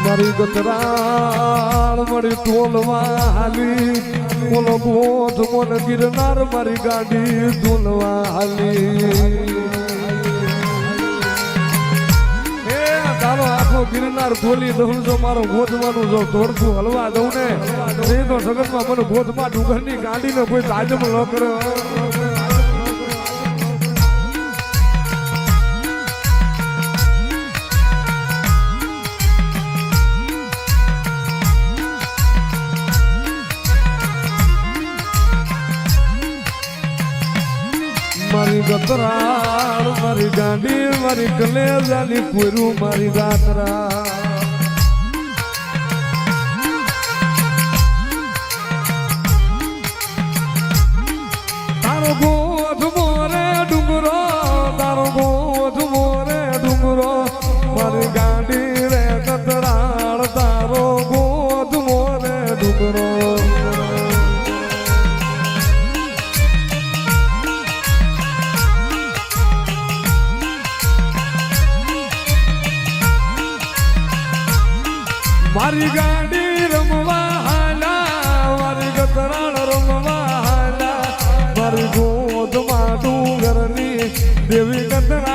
મારી ગતરાળ મારી ટોલવા હાલી બોલો ગોધ મોન ગિરનાર મારી ગાડી ધૂલવા હાલી તારો આખો ગિરનાર ધોલી દઉં જો મારો ગોધવાનું જો ધોળતું હલવા દઉં ને એ તો જગતમાં મને ગોધમાં ડુંગરની ગાડીને કોઈ તાજમ ન કરે મારી ગતરાળ મારી ગાડી મારી કલેજાની પૂરું મારી ગાતરા તારો ગોધ મોરે ડુંગરો તારો ગોધ મોરે ડુંગરો મારી ગાડી રે ગતરાળ તારો ગોધ મોરે ડુંગરો મારી ગાડી રમવા હાલા મારી ગતરાળ રમવા હાલા મારી ગોદમાં ડુંગરની દેવી ગતરા